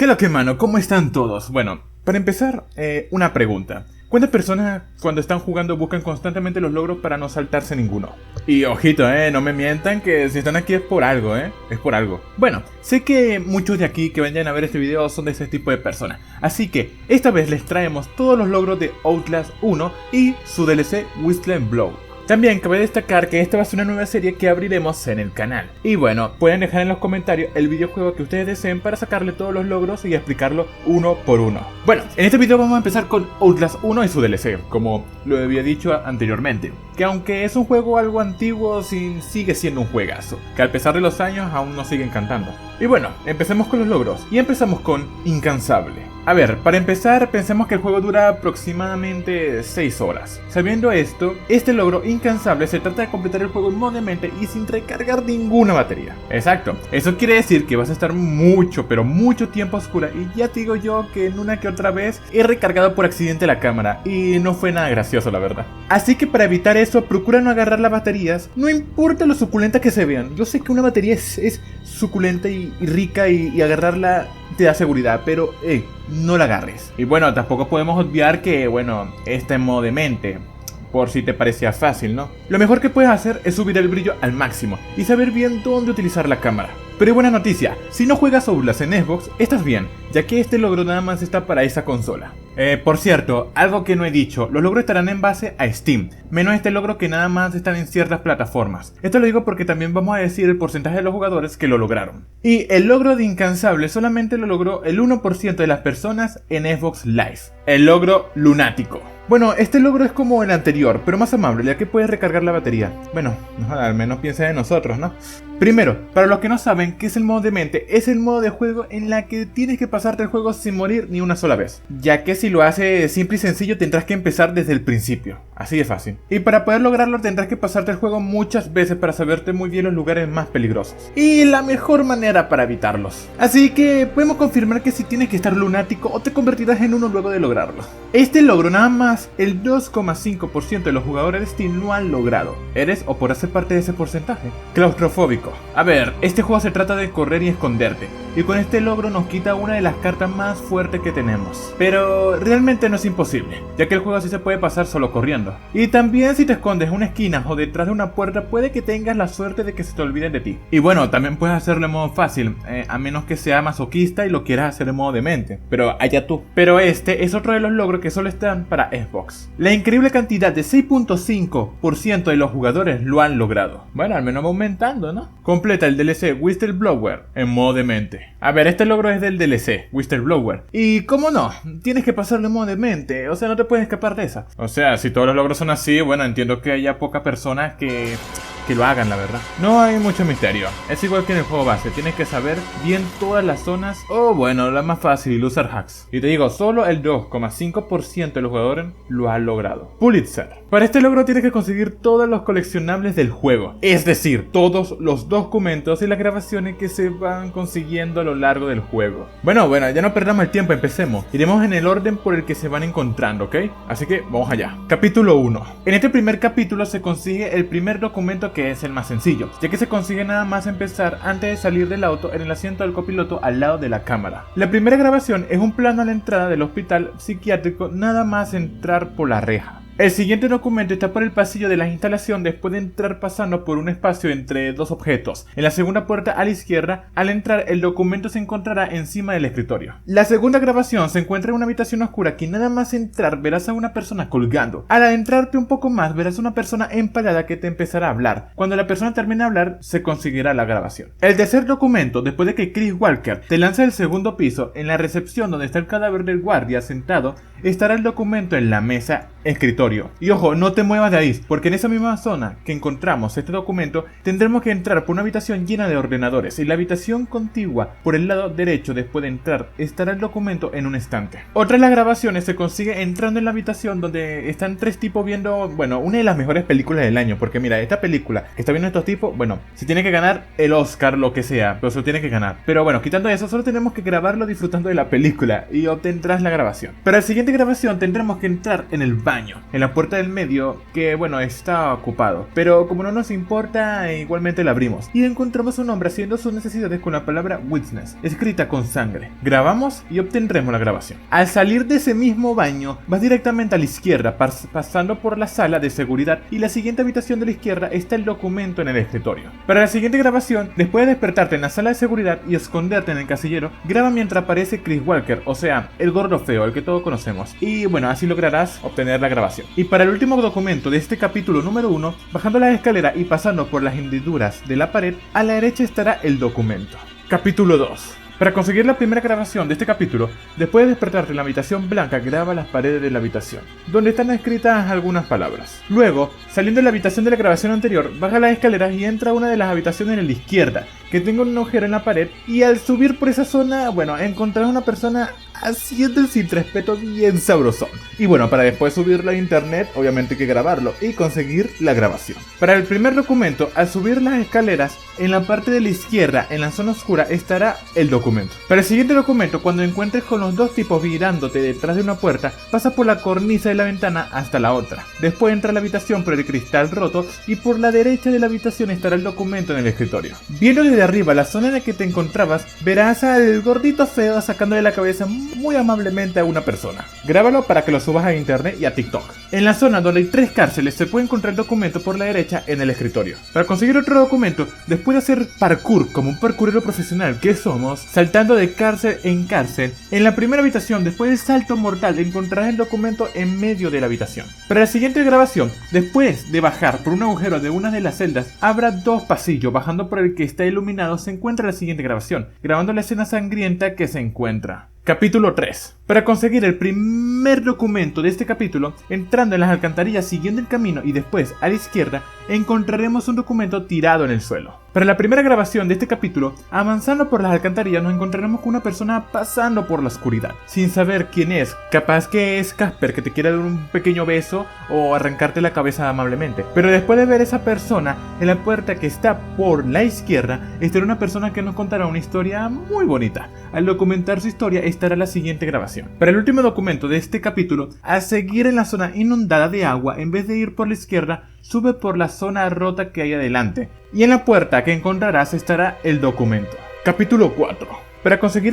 ¿Qué lo que, mano? ¿Cómo están todos? Bueno, para empezar, una pregunta. ¿Cuántas personas cuando están jugando buscan constantemente los logros para no saltarse ninguno? Y ojito, no me mientan que si están aquí es por algo, es por algo. Bueno, sé que muchos de aquí que vayan a ver este video son de ese tipo de personas. Así que esta vez les traemos todos los logros de Outlast 1 y su DLC Whistle and Blow. También cabe destacar que esta va a ser una nueva serie que abriremos en el canal. Y bueno, pueden dejar en los comentarios el videojuego que ustedes deseen para sacarle todos los logros y explicarlo uno por uno. Bueno, en este video vamos a empezar con Outlast 1 y su DLC, como lo había dicho anteriormente. Que aunque es un juego algo antiguo, sigue siendo un juegazo, que a pesar de los años aún nos sigue encantando. Y bueno, empecemos con los logros, y empezamos con Incansable. A ver, para empezar, pensemos que el juego dura aproximadamente 6 horas. Sabiendo esto, este logro Incansable se trata de completar el juego inmóvilmente y sin recargar ninguna batería. Exacto, eso quiere decir que vas a estar mucho, pero mucho tiempo a oscura, y ya te digo yo que en una que otra vez he recargado por accidente la cámara, y no fue nada gracioso la verdad. Así que para evitar eso, procura no agarrar las baterías, no importa lo suculenta que se vean. Yo sé que una batería es suculenta y rica y agarrarla te da seguridad, pero no la agarres. Y bueno, tampoco podemos obviar que, bueno, está en modo de mente, por si te parecía fácil, ¿no? Lo mejor que puedes hacer es subir el brillo al máximo y saber bien dónde utilizar la cámara. Pero hay buena noticia, si no juegas Outlast en Xbox, estás bien, ya que este logro nada más está para esa consola. Por cierto, algo que no he dicho, los logros estarán en base a Steam, menos este logro que nada más están en ciertas plataformas. Esto lo digo porque también vamos a decir el porcentaje de los jugadores que lo lograron. Y el logro de Incansable solamente lo logró el 1% de las personas en Xbox Live. El logro Lunático. Bueno, este logro es como el anterior, pero más amable, ya que puedes recargar la batería. Bueno, al menos piensa en nosotros, ¿no? Primero, para los que no saben qué es el modo demente, es el modo de juego en la que tienes que pasarte el juego sin morir ni una sola vez. Ya que si lo haces simple y sencillo tendrás que empezar desde el principio, así de fácil. Y para poder lograrlo tendrás que pasarte el juego muchas veces para saberte muy bien los lugares más peligrosos. Y la mejor manera para evitarlos. Así que podemos confirmar que si tienes que estar lunático o te convertirás en uno luego de lograrlo. Este logro nada más el 2,5% de los jugadores de Steam lo han logrado. ¿Eres o podrás ser parte de ese porcentaje? Claustrofóbico. A ver, este juego se trata de correr y esconderte, y con este logro nos quita una de las cartas más fuertes que tenemos. Pero realmente no es imposible, ya que el juego sí se puede pasar solo corriendo. Y también si te escondes en una esquina o detrás de una puerta puede que tengas la suerte de que se te olviden de ti. Y bueno, también puedes hacerlo en modo fácil, a menos que sea masoquista y lo quieras hacer en modo demente, pero allá tú. Pero este es otro de los logros que solo están para Xbox. La increíble cantidad de 6,5% de los jugadores lo han logrado. Bueno, al menos va aumentando, ¿no? Completa el DLC Whistleblower en modo demente. A ver, este logro es del DLC Whistleblower. Y cómo no, tienes que pasarlo en modo demente, o sea, no te puedes escapar de esa. O sea, si todos los logros son así, bueno, entiendo que haya pocas personas que lo hagan, la verdad. No hay mucho misterio, es igual que en el juego base, tienes que saber bien todas las zonas, o bueno, la más fácil, usar hacks. Y te digo, solo el 2,5% de los jugadores lo han logrado. Pulitzer. Para este logro tienes que conseguir todos los coleccionables del juego, es decir, todos los documentos y las grabaciones que se van consiguiendo a lo largo del juego. Bueno, ya no perdamos el tiempo, empecemos. Iremos en el orden por el que se van encontrando, ¿ok? Así que vamos allá. Capítulo 1. En este primer capítulo se consigue el primer documento que es el más sencillo, ya que se consigue nada más empezar antes de salir del auto en el asiento del copiloto al lado de la cámara. La primera grabación es un plano a la entrada del hospital psiquiátrico nada más entrar por la reja. El siguiente documento está por el pasillo de la instalación después de entrar pasando por un espacio entre dos objetos. En la segunda puerta a la izquierda, al entrar el documento se encontrará encima del escritorio. La segunda grabación se encuentra en una habitación oscura que nada más entrar verás a una persona colgando. Al adentrarte un poco más verás a una persona empalada que te empezará a hablar. Cuando la persona termine de hablar se conseguirá la grabación. El tercer documento, después de que Chris Walker te lanza del segundo piso, en la recepción donde está el cadáver del guardia sentado, estará el documento en la mesa escritorio. Y ojo, no te muevas de ahí, porque en esa misma zona que encontramos este documento tendremos que entrar por una habitación llena de ordenadores. Y la habitación contigua por el lado derecho después de entrar estará el documento en un estante. Otra de las grabaciones se consigue entrando en la habitación donde están tres tipos viendo, bueno, una de las mejores películas del año, porque mira, esta película que está viendo estos tipos, bueno, si tiene que ganar el Oscar, lo que sea, pero se lo tiene que ganar. Pero bueno, quitando eso, solo tenemos que grabarlo disfrutando de la película y obtendrás la grabación. Para el siguiente siguiente grabación tendremos que entrar en el baño, en la puerta del medio, que bueno, está ocupado, pero como no nos importa, igualmente la abrimos y encontramos a un hombre haciendo sus necesidades con la palabra witness, escrita con sangre. Grabamos y obtendremos la grabación. Al salir de ese mismo baño, vas directamente a la izquierda, pasando por la sala de seguridad, y la siguiente habitación de la izquierda está el documento en el escritorio. Para la siguiente grabación, después de despertarte en la sala de seguridad y esconderte en el casillero, graba mientras aparece Chris Walker, o sea, el gordo feo, el que todos conocemos. Y bueno, así lograrás obtener la grabación. Y para el último documento de este capítulo número 1, bajando la escalera y pasando por las hendiduras de la pared, a la derecha estará el documento. Capítulo 2. Para conseguir la primera grabación de este capítulo, después de despertarte en la habitación blanca, graba las paredes de la habitación, donde están escritas algunas palabras. Luego, saliendo de la habitación de la grabación anterior, baja las escaleras y entra a una de las habitaciones en la izquierda, que tenga un agujero en la pared, y al subir por esa zona, bueno, encontrarás una persona haciendo el sin respeto bien sabrosón. Y bueno, para después subirlo a internet, obviamente hay que grabarlo y conseguir la grabación. Para el primer documento, al subir las escaleras, en la parte de la izquierda, en la zona oscura, estará el documento. Para el siguiente documento, cuando encuentres con los dos tipos mirándote detrás de una puerta, pasa por la cornisa de la ventana hasta la otra. Después entra a la habitación por el cristal roto y por la derecha de la habitación estará el documento en el escritorio. Viendo desde arriba la zona en la que te encontrabas, verás al gordito feo sacando de la cabeza muy amablemente a una persona. Grábalo para que lo subas a internet y a TikTok. En la zona donde hay 3 cárceles se puede encontrar el documento por la derecha en el escritorio. Para conseguir otro documento, después de hacer parkour como un parkourero profesional que somos, saltando de cárcel en cárcel, en la primera habitación, después del salto mortal, encontrarás el documento en medio de la habitación. Para la siguiente grabación, después de bajar por un agujero de una de las celdas, habrá 2 pasillos. Bajando por el que está iluminado se encuentra la siguiente grabación, grabando la escena sangrienta que se encuentra. Capítulo 3. Para conseguir el primer documento de este capítulo, entrando en las alcantarillas siguiendo el camino y después a la izquierda, encontraremos un documento tirado en el suelo. Para la primera grabación de este capítulo, avanzando por las alcantarillas nos encontraremos con una persona pasando por la oscuridad, sin saber quién es. Capaz que es Casper, que te quiere dar un pequeño beso o arrancarte la cabeza amablemente. Pero después de ver a esa persona, en la puerta que está por la izquierda, estará una persona que nos contará una historia muy bonita. Al documentar su historia estará la siguiente grabación. Para el último documento de este capítulo, al seguir en la zona inundada de agua, en vez de ir por la izquierda, sube por la zona rota que hay adelante. Y en la puerta que encontrarás estará el documento. Capítulo 4. Para conseguir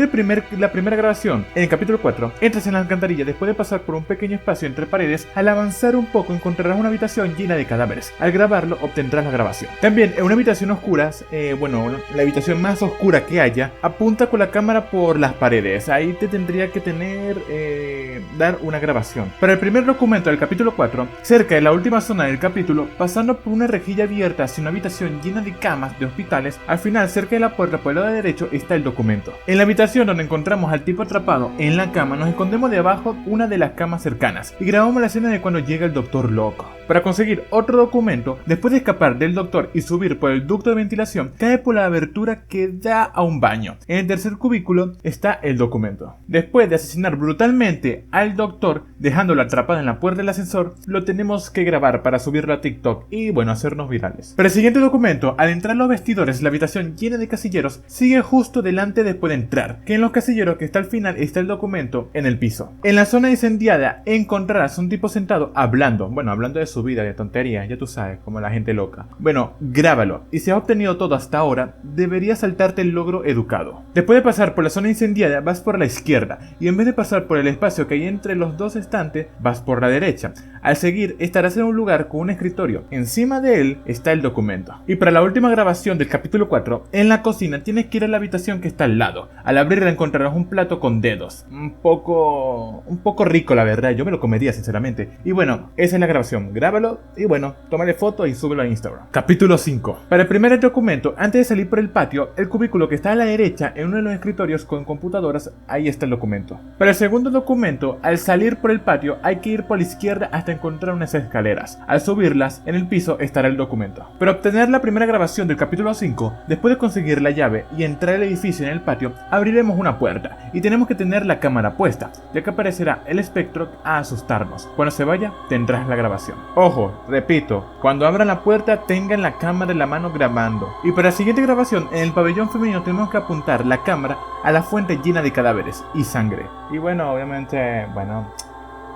la primera grabación, en el capítulo 4, entras en la alcantarilla después de pasar por un pequeño espacio entre paredes. Al avanzar un poco encontrarás una habitación llena de cadáveres. Al grabarlo obtendrás la grabación. También en una habitación oscura, la habitación más oscura que haya, apunta con la cámara por las paredes. Ahí te tendría que dar una grabación. Para el primer documento del capítulo 4, cerca de la última zona del capítulo, pasando por una rejilla abierta hacia una habitación llena de camas de hospitales, al final cerca de la puerta por el lado derecho está el documento. En la habitación donde encontramos al tipo atrapado en la cama, nos escondemos debajo una de las camas cercanas y grabamos la escena de cuando llega el doctor loco. Para conseguir otro documento, después de escapar del doctor y subir por el ducto de ventilación, cae por la abertura que da a un baño. En el tercer cubículo está el documento. Después de asesinar brutalmente al doctor, dejándolo atrapado en la puerta del ascensor, lo tenemos que grabar para subirlo a TikTok y bueno, hacernos virales. Para el siguiente documento, al entrar a los vestidores, la habitación llena de casilleros sigue justo delante después de entrar, que en los casilleros que está al final está el documento en el piso. En la zona incendiada encontrarás un tipo sentado hablando de su vida, de tonterías, ya tú sabes, como la gente loca. Bueno, grábalo, y si has obtenido todo hasta ahora, deberías saltarte el logro educado. Después de pasar por la zona incendiada, vas por la izquierda, y en vez de pasar por el espacio que hay entre los dos estantes, vas por la derecha. Al seguir, estarás en un lugar con un escritorio. Encima de él está el documento. Y para la última grabación del capítulo 4, en la cocina tienes que ir a la habitación que está al lado. Al abrirla encontrarás un plato con dedos. Un poco rico, la verdad. Yo me lo comería, sinceramente. Y bueno, esa es la grabación. Grábalo y bueno, tómale foto y súbelo a Instagram. Capítulo 5. Para el primer documento, antes de salir por el patio, el cubículo que está a la derecha en uno de los escritorios con computadoras, ahí está el documento. Para el segundo documento, al salir por el patio, hay que ir por la izquierda hasta encontrar unas escaleras. Al subirlas, en el piso estará el documento. Para obtener la primera grabación del capítulo 5, después de conseguir la llave y entrar al edificio en el patio, abriremos una puerta y tenemos que tener la cámara puesta, ya que aparecerá el espectro a asustarnos. Cuando se vaya, tendrás la grabación. Ojo, repito, cuando abran la puerta tengan la cámara en la mano grabando. Y para la siguiente grabación, en el pabellón femenino tenemos que apuntar la cámara a la fuente llena de cadáveres y sangre. Y bueno, obviamente,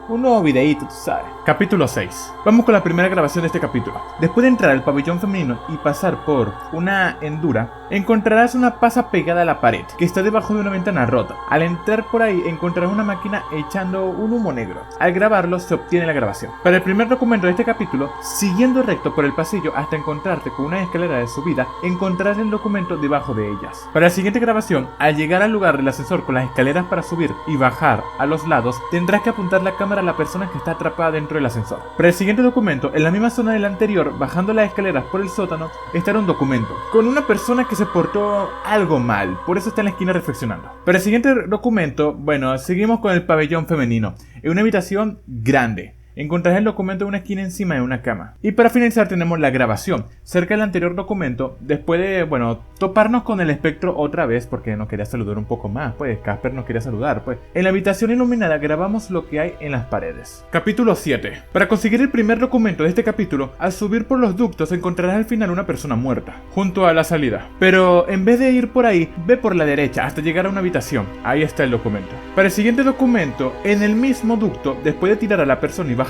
un nuevo videíto, tú sabes. Capítulo 6. Vamos con la primera grabación de este capítulo. Después de entrar al pabellón femenino y pasar por una hendura, encontrarás una pasa pegada a la pared, que está debajo de una ventana rota. Al entrar por ahí encontrarás una máquina echando un humo negro. Al grabarlo se obtiene la grabación. Para el primer documento de este capítulo, siguiendo recto por el pasillo hasta encontrarte con una escalera de subida, encontrarás el documento debajo de ellas. Para la siguiente grabación, al llegar al lugar del ascensor con las escaleras para subir y bajar a los lados, tendrás que apuntar la cámara a la persona que está atrapada dentro del ascensor. Para el siguiente documento, en la misma zona del anterior, bajando las escaleras por el sótano, estará un documento con una persona que se portó algo mal, por eso está en la esquina reflexionando. Para el siguiente documento, bueno, seguimos con el pabellón femenino, en una habitación grande. Encontrarás el documento en una esquina encima de una cama. Y para finalizar tenemos la grabación, cerca del anterior documento, después de, bueno, toparnos con el espectro otra vez, porque nos quería saludar un poco más, pues, Casper nos quería saludar, pues. En la habitación iluminada grabamos lo que hay en las paredes. Capítulo 7. Para conseguir el primer documento de este capítulo, al subir por los ductos encontrarás al final una persona muerta, junto a la salida. Pero en vez de ir por ahí, ve por la derecha hasta llegar a una habitación. Ahí está el documento. Para el siguiente documento, en el mismo ducto, después de tirar a la persona y bajar,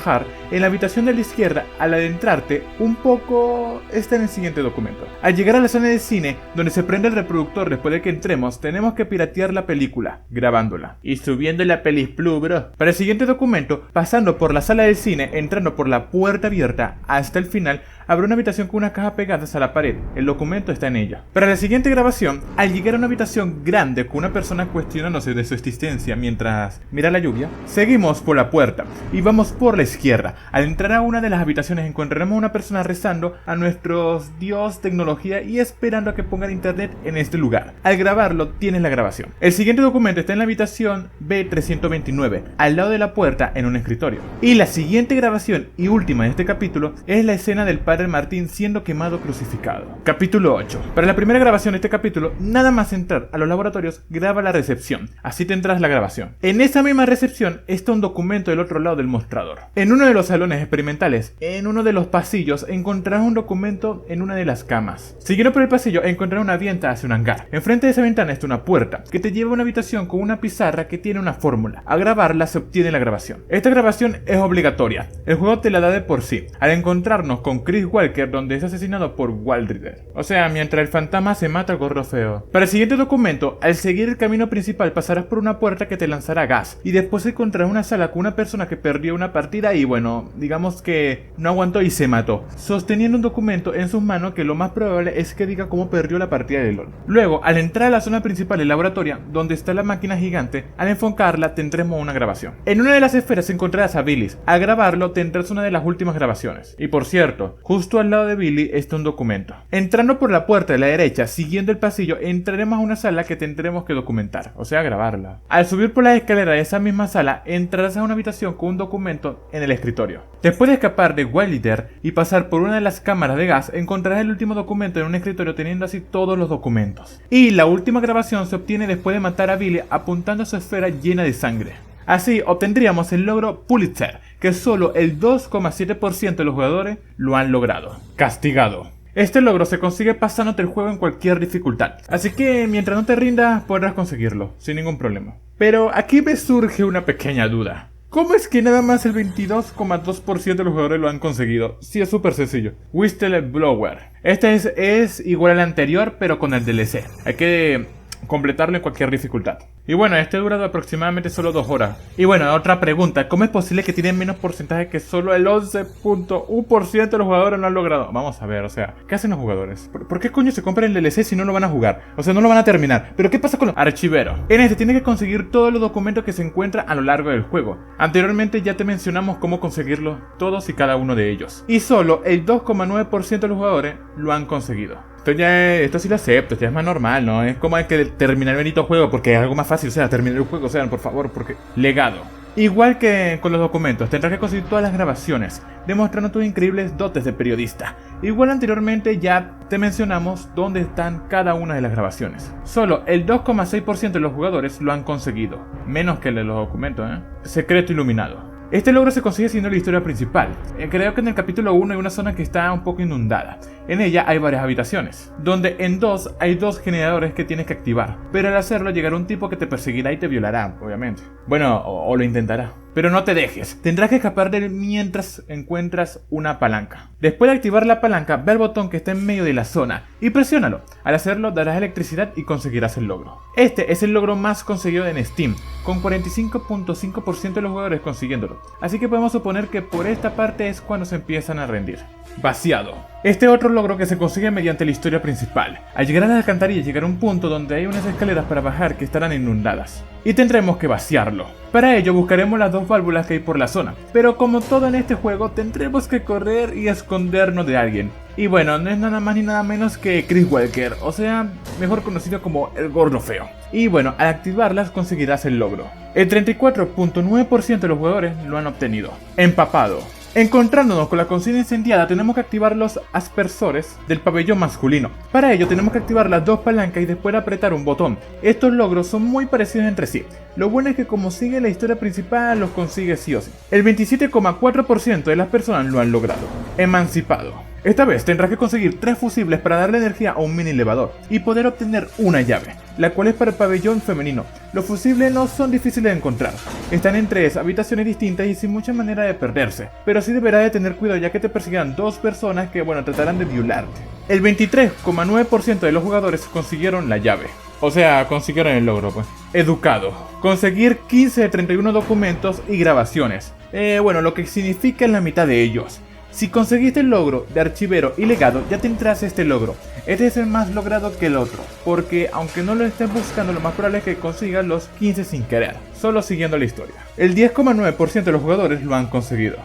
en la habitación de la izquierda, al adentrarte un poco, está en el siguiente documento. Al llegar a la zona de cine, donde se prende el reproductor después de que entremos, tenemos que piratear la película, grabándola y subiendo la Pelis Plus, bro. Para el siguiente documento, pasando por la sala del cine, entrando por la puerta abierta hasta el final, habrá una habitación con una caja pegadas a la pared. El documento está en ella. Para la siguiente grabación, al llegar a una habitación grande con una persona cuestionándose de su existencia mientras mira la lluvia, seguimos por la puerta y vamos por la izquierda. Al entrar a una de las habitaciones encontraremos a una persona rezando a nuestros dios tecnología y esperando a que pongan internet en este lugar. Al grabarlo tienes la grabación. El siguiente documento está en la habitación B329, al lado de la puerta en un escritorio. Y la siguiente grabación y última de este capítulo es la escena del padre Martín siendo quemado crucificado. Capítulo 8. Para la primera grabación de este capítulo, nada más entrar a los laboratorios, graba la recepción. Así tendrás la grabación. En esa misma recepción está un documento del otro lado del mostrador. En uno de los salones experimentales, en uno de los pasillos, encontrarás un documento en una de las camas. Siguiendo por el pasillo, encontrarás una ventana hacia un hangar. Enfrente de esa ventana está una puerta que te lleva a una habitación con una pizarra que tiene una fórmula. Al grabarla se obtiene la grabación. Esta grabación es obligatoria. El juego te la da de por sí. Al encontrarnos con Chris Walker, donde es asesinado por Waldrider. O sea, mientras el fantasma se mata al gorro feo. Para el siguiente documento, al seguir el camino principal pasarás por una puerta que te lanzará gas y después encontrarás una sala con una persona que perdió una partida y bueno, digamos que no aguantó y se mató, sosteniendo un documento en sus manos que lo más probable es que diga cómo perdió la partida de LOL. Luego, al entrar a la zona principal del laboratorio, donde está la máquina gigante, al enfocarla tendremos una grabación. En una de las esferas encontrarás a Billy. Al grabarlo tendrás una de las últimas grabaciones. Y por cierto, justo al lado de Billy está un documento. Entrando por la puerta de la derecha, siguiendo el pasillo, entraremos a una sala que tendremos que documentar, o sea, grabarla. Al subir por la escalera de esa misma sala, entrarás a una habitación con un documento en el escritorio. Después de escapar de Wildlider y pasar por una de las cámaras de gas, encontrarás el último documento en un escritorio teniendo así todos los documentos. Y la última grabación se obtiene después de matar a Billy apuntando a su esfera llena de sangre. Así obtendríamos el logro Pulitzer, que solo el 2,7% de los jugadores lo han logrado. Castigado. Este logro se consigue pasándote el juego en cualquier dificultad, así que mientras no te rindas podrás conseguirlo, sin ningún problema. Pero aquí me surge una pequeña duda. ¿Cómo es que nada más el 22,2% de los jugadores lo han conseguido? Sí, es súper sencillo. Whistleblower. Este es igual al anterior, pero con el DLC. Hay que completarlo en cualquier dificultad. Y bueno, este dura aproximadamente solo 2 horas. Y bueno, otra pregunta, ¿cómo es posible que tienen menos porcentaje que solo el 11,1% de los jugadores lo han logrado? Vamos a ver, o sea, ¿qué hacen los jugadores? ¿Por qué coño se compran el DLC si no lo van a jugar? O sea, no lo van a terminar. ¿Pero qué pasa con los archiveros? En este tienes que conseguir todos los documentos que se encuentran a lo largo del juego. Anteriormente ya te mencionamos cómo conseguirlos todos y cada uno de ellos. Y solo el 2,9% de los jugadores lo han conseguido. Esto sí lo acepto, ya es más normal, ¿no? Es como hay que terminar el bonito juego porque es algo más fácil, o sea, terminar el juego, o sea, por favor, porque... Legado. Igual que con los documentos, tendrás que conseguir todas las grabaciones, demostrando tus increíbles dotes de periodista. Igual anteriormente ya te mencionamos dónde están cada una de las grabaciones. Solo el 2,6% de los jugadores lo han conseguido, menos que el de los documentos, ¿eh? Secreto iluminado. Este logro se consigue siendo la historia principal. Creo que en el capítulo 1 hay una zona que está un poco inundada. En ella hay varias habitaciones, donde en 2 hay 2 generadores que tienes que activar. Pero al hacerlo llegará un tipo que te perseguirá y te violará, obviamente. Bueno, o lo intentará. Pero no te dejes, tendrás que escapar de él mientras encuentras una palanca. Después de activar la palanca, ve al botón que está en medio de la zona y presiónalo. Al hacerlo darás electricidad y conseguirás el logro. Este es el logro más conseguido en Steam, con 45.5% de los jugadores consiguiéndolo. Así que podemos suponer que por esta parte es cuando se empiezan a rendir. Vaciado. Este otro logro que se consigue mediante la historia principal. Al llegar a la alcantarilla llegará a un punto donde hay unas escaleras para bajar que estarán inundadas. Y tendremos que vaciarlo. Para ello buscaremos las dos válvulas que hay por la zona. Pero como todo en este juego tendremos que correr y escondernos de alguien. Y bueno, no es nada más ni nada menos que Chris Walker, o sea, mejor conocido como el gordo feo. Y bueno, al activarlas conseguirás el logro. El 34.9% de los jugadores lo han obtenido. Empapado. Encontrándonos con la cocina incendiada tenemos que activar los aspersores del pabellón masculino. Para ello tenemos que activar las dos palancas y después apretar un botón. Estos logros son muy parecidos entre sí. Lo bueno es que como sigue la historia principal los consigue sí o sí. El 27,4% de las personas lo han logrado. Emancipado. Esta vez tendrás que conseguir 3 fusibles para darle energía a un mini elevador y poder obtener una llave, la cual es para el pabellón femenino. Los fusibles no son difíciles de encontrar, están en 3 habitaciones distintas y sin mucha manera de perderse, pero sí deberás de tener cuidado ya que te perseguirán 2 personas que tratarán de violarte. El 23,9% de los jugadores consiguieron la llave. O sea, consiguieron el logro, pues. Educado. Conseguir 15 de 31 documentos y grabaciones. Lo que significa la mitad de ellos. Si conseguiste el logro de archivero y legado, ya tendrás este logro. Este es el más logrado que el otro, porque aunque no lo estés buscando, lo más probable es que consigas los 15 sin querer, solo siguiendo la historia. El 10,9% de los jugadores lo han conseguido.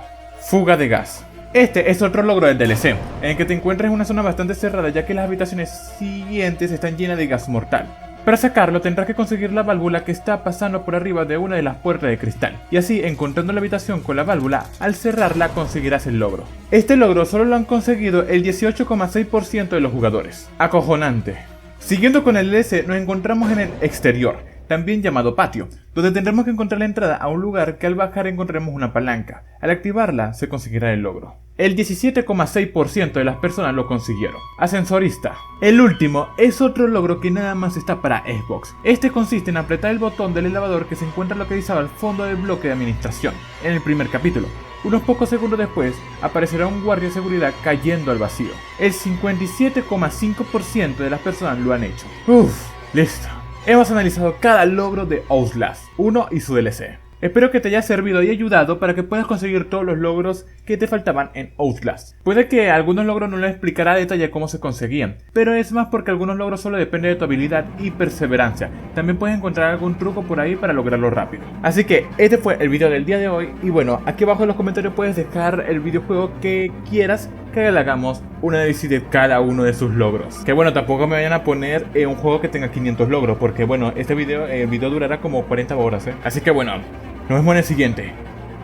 Fuga de gas. Este es otro logro del DLC, en el que te encuentras en una zona bastante cerrada ya que las habitaciones siguientes están llenas de gas mortal. Para sacarlo tendrás que conseguir la válvula que está pasando por arriba de una de las puertas de cristal, y así encontrando la habitación con la válvula, al cerrarla conseguirás el logro. Este logro solo lo han conseguido el 18,6% de los jugadores. Acojonante. Siguiendo con el DLC nos encontramos en el exterior, también llamado patio, donde tendremos que encontrar la entrada a un lugar que al bajar encontraremos una palanca. Al activarla se conseguirá el logro. El 17,6% de las personas lo consiguieron. Ascensorista. El último es otro logro que nada más está para Xbox. Este consiste en apretar el botón del elevador que se encuentra localizado al fondo del bloque de administración, en el primer capítulo. Unos pocos segundos después, aparecerá un guardia de seguridad cayendo al vacío. El 57,5% de las personas lo han hecho. Listo. Hemos analizado cada logro de Outlast 1 y su DLC. Espero que te haya servido y ayudado para que puedas conseguir todos los logros que te faltaban en Outlast. Puede que algunos logros no les explicará a detalle cómo se conseguían, pero es más porque algunos logros solo dependen de tu habilidad y perseverancia. También puedes encontrar algún truco por ahí para lograrlo rápido. Así que este fue el video del día de hoy y bueno, aquí abajo en los comentarios puedes dejar el videojuego que quieras que le hagamos un análisis de cada uno de sus logros. Que bueno, tampoco me vayan a poner un juego que tenga 500 logros porque bueno, el video durará como 40 horas, Así que bueno, nos vemos en el siguiente.